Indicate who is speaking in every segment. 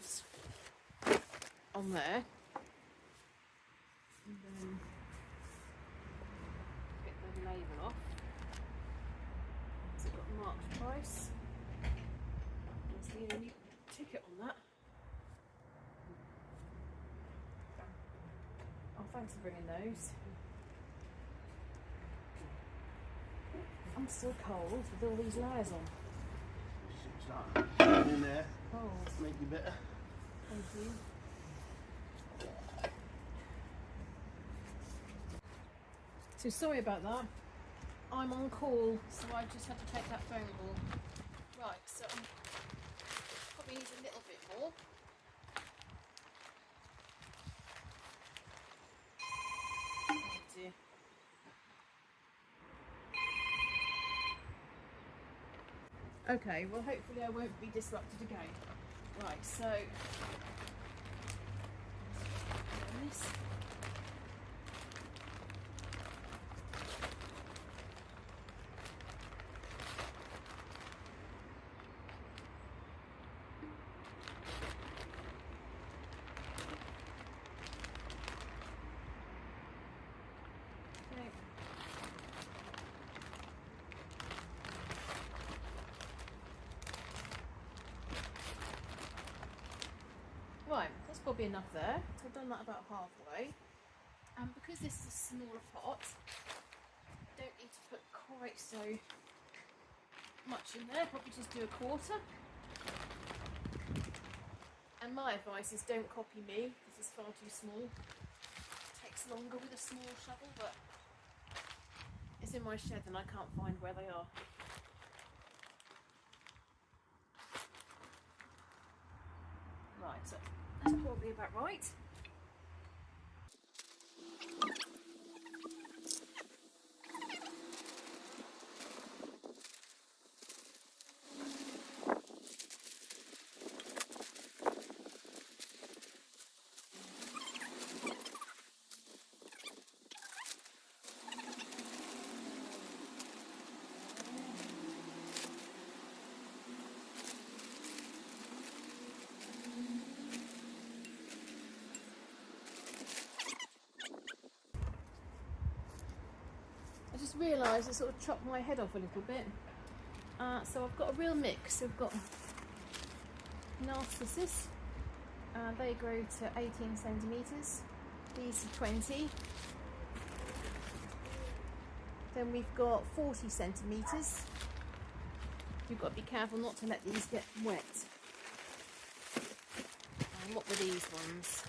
Speaker 1: labels on there, and then get the label off. So it's got marked price. That's the only ticket on that. Oh, thanks for bringing those. I'm still cold with all these layers on.
Speaker 2: Start in there.
Speaker 1: Cold.
Speaker 2: Make you better.
Speaker 1: Thank you. So sorry about that. I'm on call, so I just had to take that phone call. Right, so I'm probably need a little bit more. Oh dear. Okay, well hopefully I won't be disrupted again. Right, so this. Okay. Right, that's probably enough there. So I've done that about halfway. And because this is a smaller pot, I don't need to put quite so much in there. Probably just do a quarter. And my advice is don't copy me. This is far too small. It takes longer with a small shovel, but it's in my shed and I can't find where they are. Right, so that's probably about right. I just realised I sort of chopped my head off a little bit. So I've got a real mix. I've got narcissus. They grow to 18 centimetres. These are 20. Then we've got 40 centimetres. You've got to be careful not to let these get wet. And what were these ones?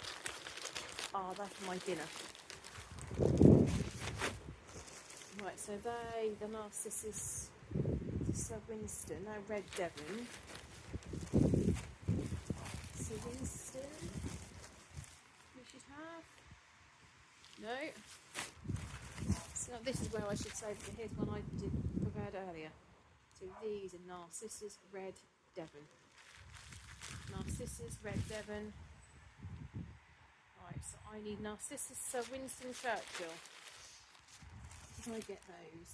Speaker 1: Ah, they're for my dinner. Right, so the narcissus, Sir Winston, no, Red Devon. Sir Winston, we should have. No. So this is where I should say that here's one I did prepared earlier. So these are narcissus, Red Devon. Narcissus, Red Devon. Right, so I need narcissus, Sir Winston Churchill. Did I get those?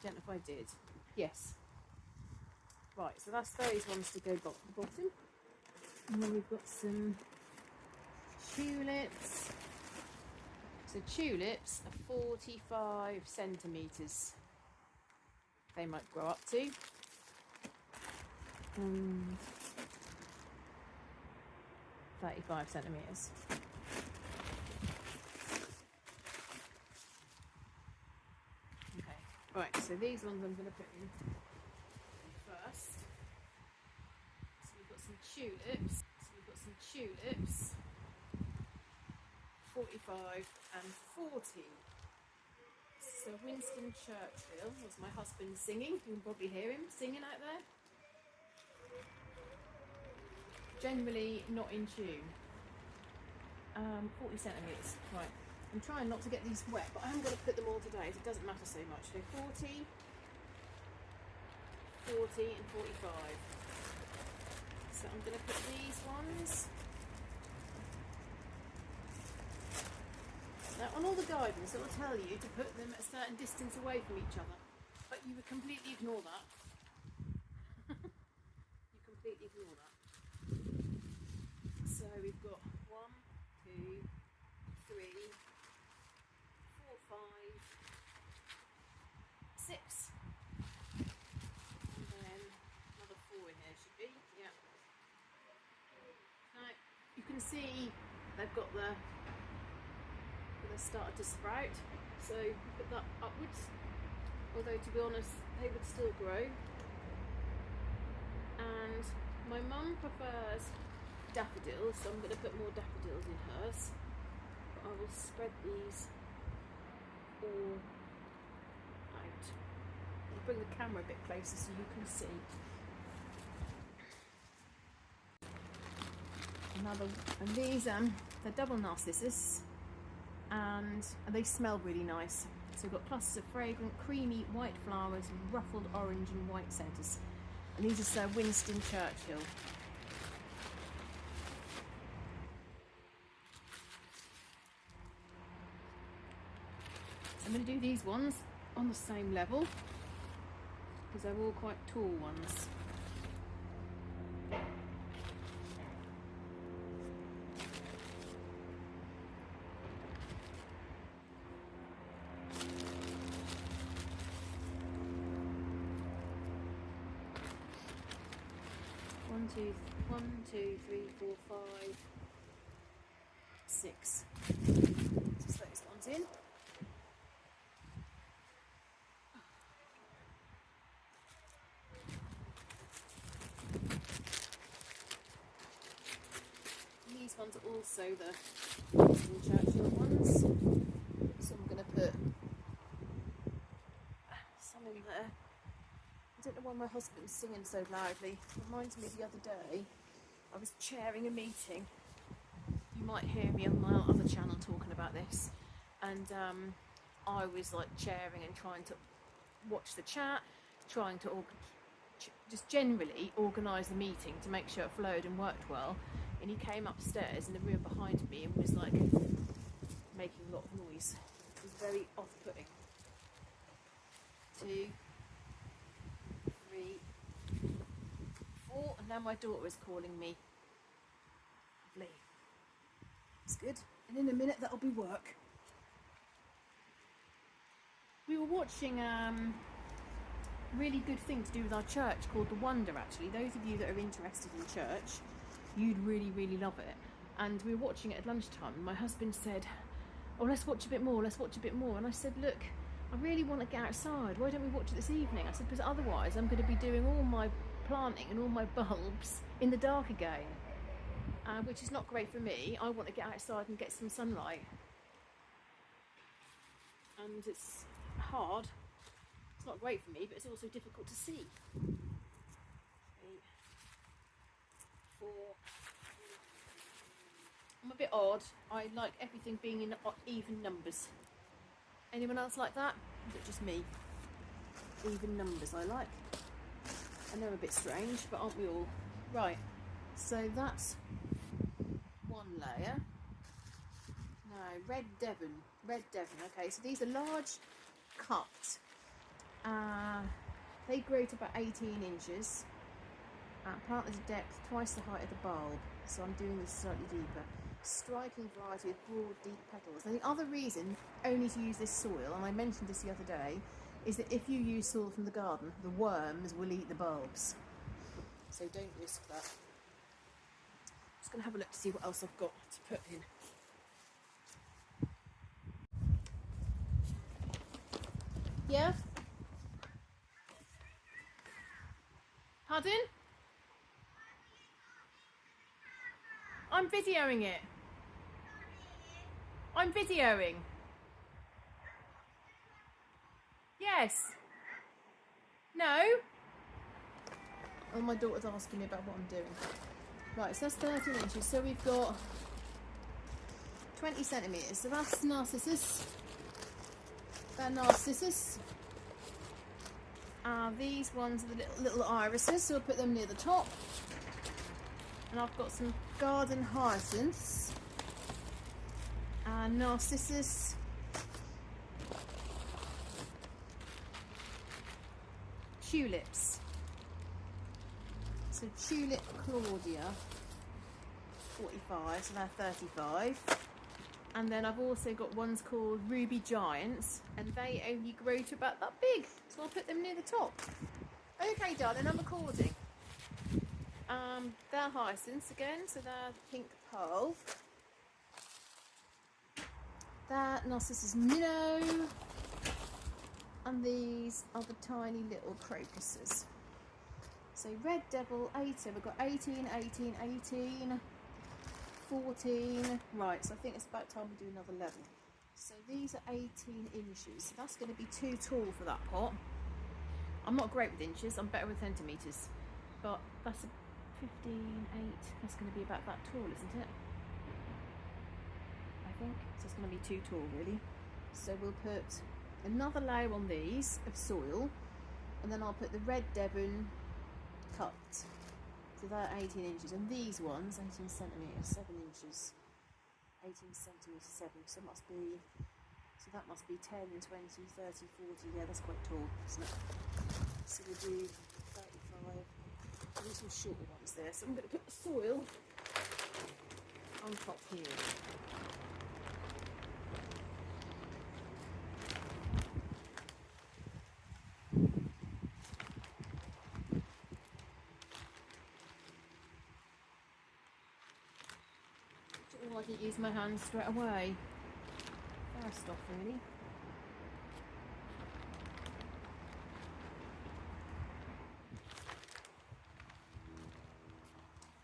Speaker 1: Don't know if I did. Yes. Right, so that's those ones to go bottom. And then we've got some tulips. So tulips are 45 centimetres. They might grow up to. And 35 centimetres. Right, so these ones I'm going to put in first. So we've got some tulips. 45 and 40. So Winston Churchill was my husband singing. You can probably hear him singing out there. Generally not in tune. 40 centimetres. Right. I'm trying not to get these wet, but I am going to put them all today, so it doesn't matter so much. So 40, 40 and 45. So I'm going to put these ones. Now on all the guidance it will tell you to put them at a certain distance away from each other, but you would completely ignore that. You completely ignore that. So we've got 1, 2, 3, 4, 5, 6. And then another 4 in here should be, yeah. Now you can see they've got the, they started to sprout, so put that upwards, although to be honest they would still grow. And my mum prefers daffodils, so I'm going to put more daffodils in hers, but I will spread these all out. I'll bring the camera a bit closer so you can see. And these they're double narcissus, and they smell really nice. So we've got clusters of fragrant, creamy white flowers with ruffled orange and white centres. And these are Sir Winston Churchill. So I'm going to do these ones on the same level because they're all quite tall ones. One, two, 3, 4, 5, 6. Just those ones in. And these ones are also the Winston Churchill ones. So I'm going to put some in there. I don't know why my husband's singing so loudly. It reminds me of the other day. I was chairing a meeting. You might hear me on my other channel talking about this. And I was like chairing and trying to watch the chat, trying to just generally organise the meeting to make sure it flowed and worked well. And he came upstairs in the room behind me and was like making a lot of noise. It was very off-putting. 2, 3, 4, and now my daughter is calling me. Lovely. It's good. And in a minute that'll be work. We were watching a really good thing to do with our church called The Wonder, actually. Those of you that are interested in church, you'd really, really love it. And we were watching it at lunchtime, and my husband said, oh, let's watch a bit more, let's watch a bit more. And I said, look, I really want to get outside. Why don't we watch it this evening? I said, because otherwise I'm going to be doing all my planting and all my bulbs in the dark again, which is not great for me. I want to get outside and get some sunlight. And it's hard. It's not great for me, but it's also difficult to see. 3, 4. I'm a bit odd. I like everything being in even numbers. Anyone else like that? Is it just me? Even numbers I like. I know I'm a bit strange, but aren't we all? Right, so that's one layer. Now, Red Devon. Okay, so these are large cupped. They grow to about 18 inches. Planted to depth twice the height of the bulb. So I'm doing this slightly deeper. Striking variety with broad, deep petals. And the other reason only to use this soil, and I mentioned this the other day, is that if you use soil from the garden, the worms will eat the bulbs. So don't risk that. I'm just going to have a look to see what else I've got to put in. Yeah? Pardon? I'm videoing it. I'm videoing. Yes. No. Oh, my daughter's asking me about what I'm doing. Right, so that's 13 inches. So we've got 20 centimetres. So that's narcissus. Narcissus. These ones are the little irises, so we'll put them near the top. And I've got some garden hyacinths. Narcissus. Tulips. So tulip Claudia. 45, so they're 35. And then I've also got ones called Ruby Giants, and they only grow to about that big, so I'll put them near the top. Okay, darling, I'm recording. They're hyacinths again, so they're pink pearl. That Narcissus minnow, and these are the tiny little crocuses. So red devil 8, so we've got 18, 18, 18, 14. Right, so I think it's about time we do another level. So these are 18 inches, so that's going to be too tall for that pot. I'm not great with inches, I'm better with centimetres, but that's a 15, 8, that's going to be about that tall, isn't it? I think, so it's going to be too tall really. So we'll put another layer on these of soil, and then I'll put the red Devon cut. So they're 18 inches, and these ones 18 centimetres, 7 inches, 18 centimetres, 7, so it must be, so that must be 10, 20, 30, 40, yeah, that's quite tall, isn't it? So we'll do 35, these some shorter ones there, so I'm going to put the soil on top here. Oh, I didn't use my hands straight away. First off, really.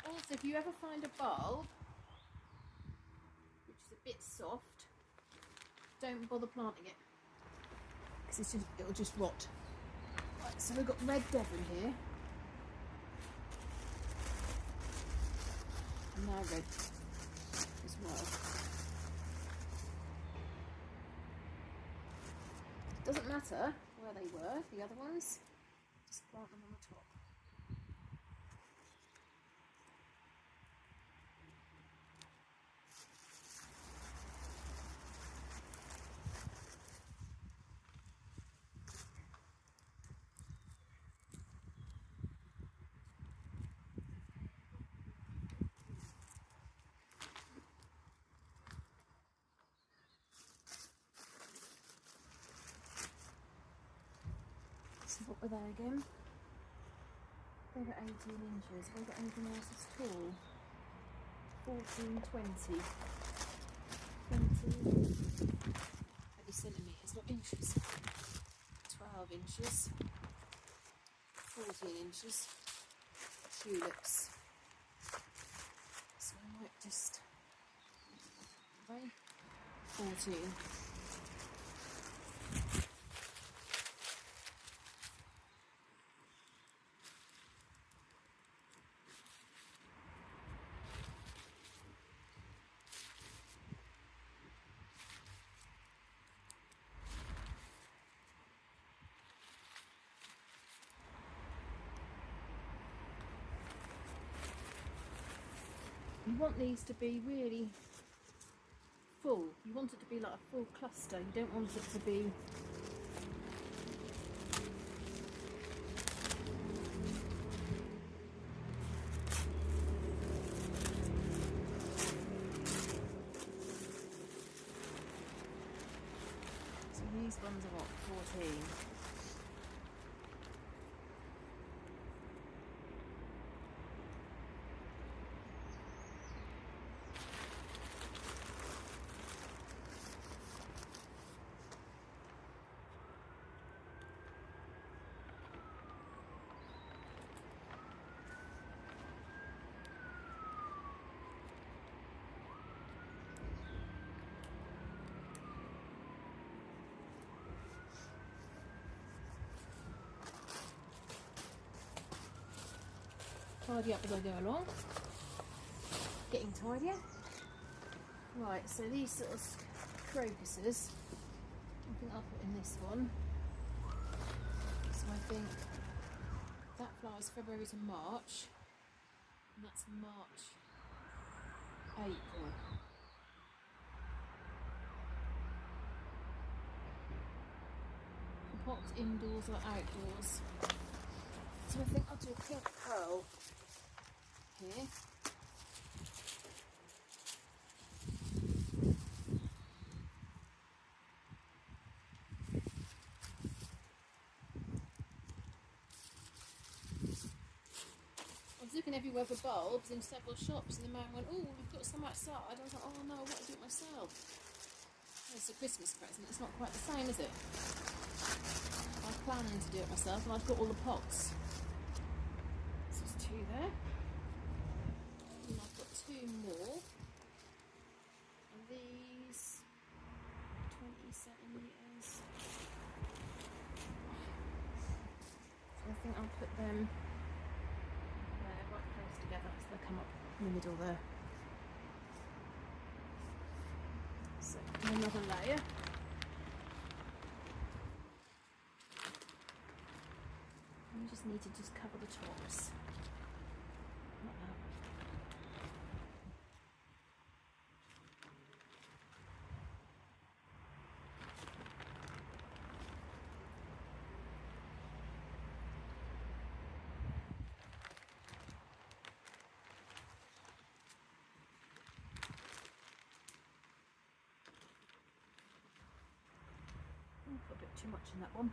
Speaker 1: Also, if you ever find a bulb which is a bit soft, don't bother planting it, because it'll just rot. Right, so we've got red Devon here. And now red as well. Doesn't matter where they were, the other ones, just plant them on the top. So what were they again? They were 18 inches. Have I got anything else that's tall? 14, 20. 20 centimetres, not inches. 12 inches. 14 inches. Tulips. So I might just... Okay. 14. You want these to be really full. You want it to be like a full cluster. You don't want it to be so these ones are what, 14. Tidy up as I go along. Getting tidier. Right, so these sort of crocuses, I think I'll put in this one. So I think that flowers February to March, and that's March, April. Pots indoors or outdoors. So I think I'll do a pink pearl here. looking everywhere for bulbs in several shops, and the man went, "Oh, we've got some outside." I was like, "Oh no, I want to do it myself." It's a Christmas present. It's not quite the same, is it? I was planning to do it myself, and I've got all the pots. So there's 2 there. And I've got 2 more. And these 20 centimetres. So I think I'll put them there, right close together, so they'll come up in the middle there. So another layer. And you just need to just cover the tops. Like that. Put a bit too much in that one.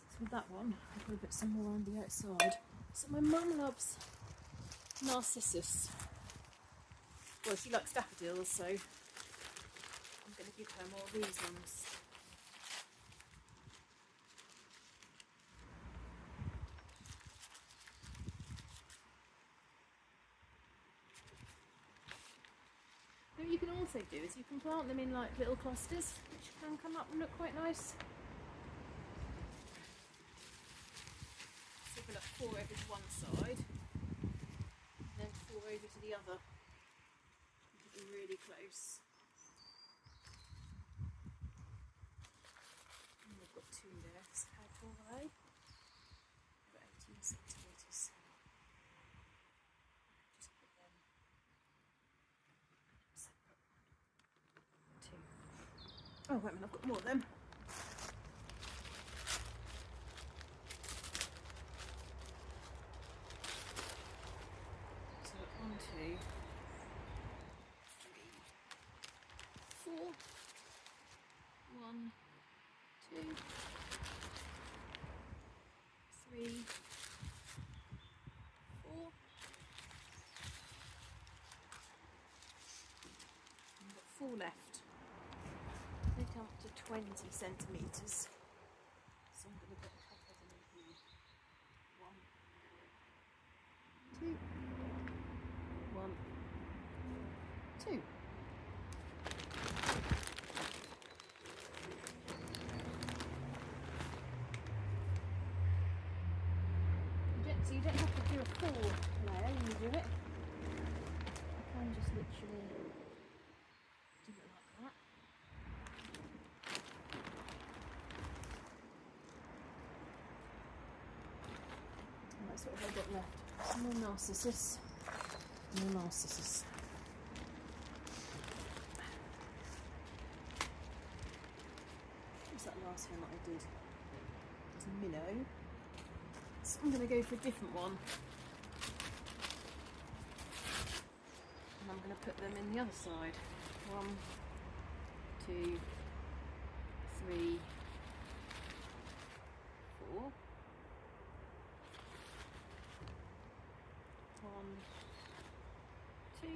Speaker 1: So with that one, I'll put a bit some more on the outside. So my mum loves narcissus. Well, she likes daffodils, so I'm going to give her more of these ones. What you can also do is you can plant them in like little clusters, which can come up and look quite nice. So we'll put 4 over to one side, and then 4 over to the other. Get them really close. And we've got 2 there. So how tall are they? About 18 centimetres. Just put them separate. 2. Oh, wait a minute, I've got more of them. So 1, 2, 3, 4. 1, 2, 3, 4. I've got 4 left. They come up to 20 centimetres. So I'm going to put a couple of them in here. 1, 2, 1, 2. So you don't have to do a full layer when you do it. You can just literally do it like that. And that's what I've got left. Some more narcissus. More narcissus. What was that last one that I did? It was a minnow. So I'm going to go for a different one. And I'm going to put them in the other side. 1, 2, 3, 4. 1, 2.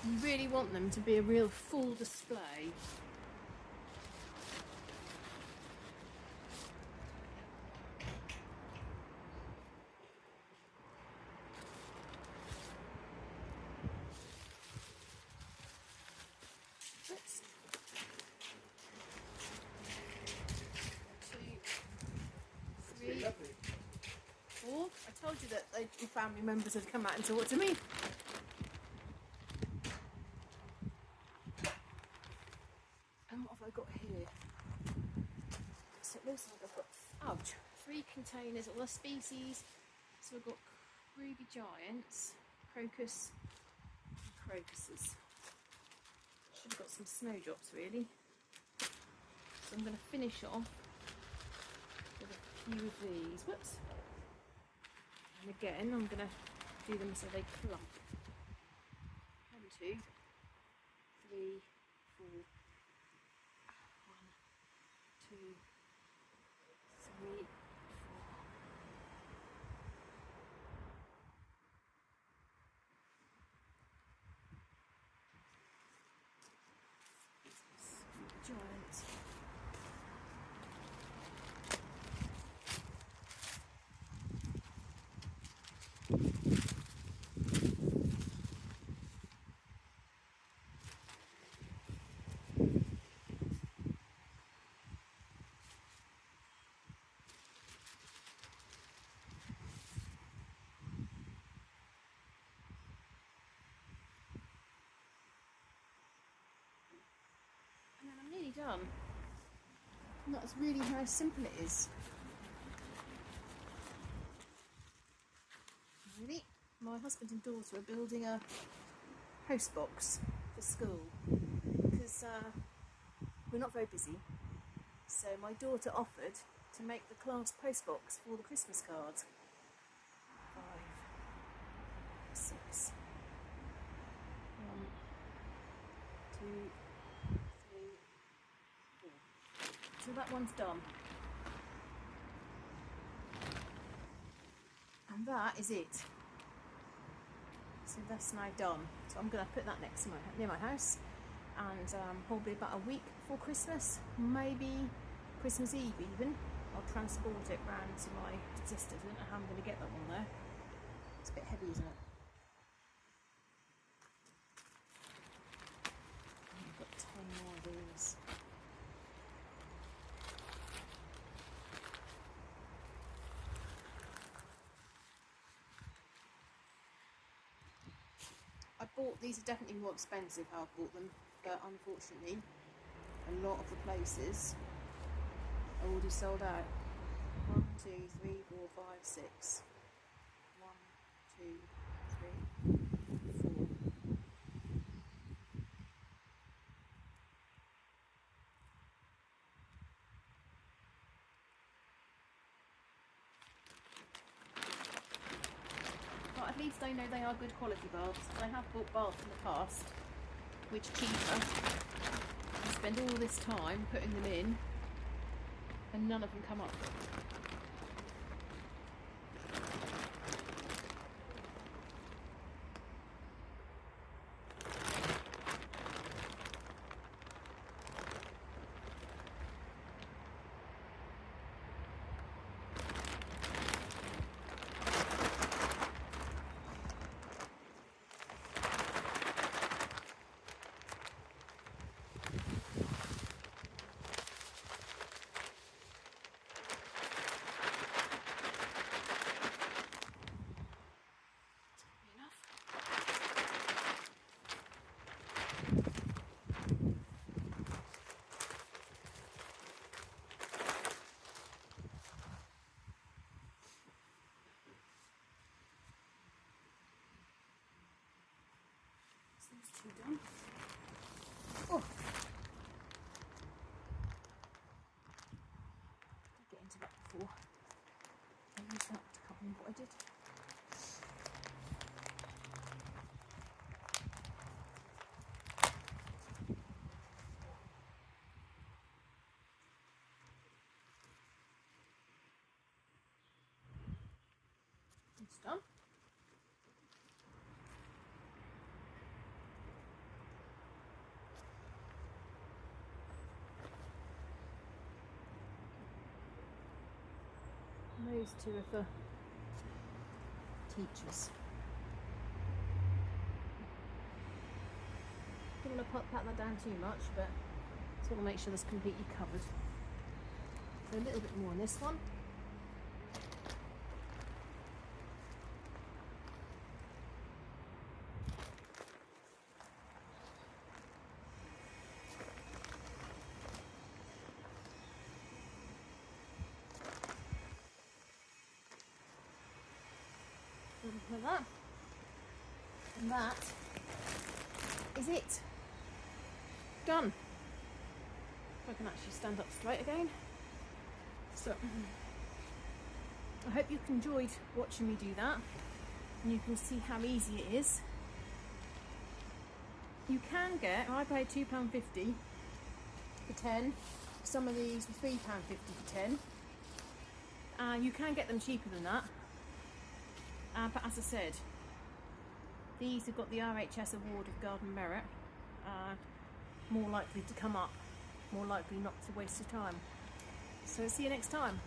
Speaker 1: You really want them to be a real full display. Oops. 2, 3, 4. I told you that your family members had come out and talked to me. containers, all the species. So we've got ruby giants, crocus, and crocuses. Should have got some snowdrops really. So I'm going to finish off with a few of these. Whoops. And again, I'm going to do them so they clump. 1, 2, 3, 4. 1, 2, 3, 4. Giant. And then I'm nearly done. And that's really how simple it is. Really? My husband and daughter are building a post box for school because we're not very busy. So my daughter offered to make the class post box for the Christmas cards. 5, 6. 1, 2, 3, 4. So that one's done. And that is it. So that's now done. So I'm going to put that near my house, and probably about a week before Christmas, maybe Christmas Eve even, I'll transport it round to my sister's. I don't know how I'm going to get that one there. It's a bit heavy, isn't it? I've got 10 more of these. These are definitely more expensive how I bought them, but unfortunately a lot of the places are already sold out. 1, 2, 3, 4, 5, 6. 1, 2, 3, 4. But at least I know they are good quality baths. I have bought baths in the past which are cheaper. I spend all this time putting them in and none of them come up. Those 2 done. Oh. I'll get into that before I use that to cover what I did. It's done. Those 2 are for teachers. Don't want to pat that down too much, but just want to make sure that's completely covered. So a little bit more on this one. like that. And that is it. Done. If I can actually stand up straight again. So I hope you've enjoyed watching me do that, and you can see how easy it is. You can get, I paid £2.50 for 10. Some of these were £3.50 for 10. You can get them cheaper than that. But as I said, these have got the RHS Award of Garden Merit. More likely to come up, more likely not to waste your time. So see you next time.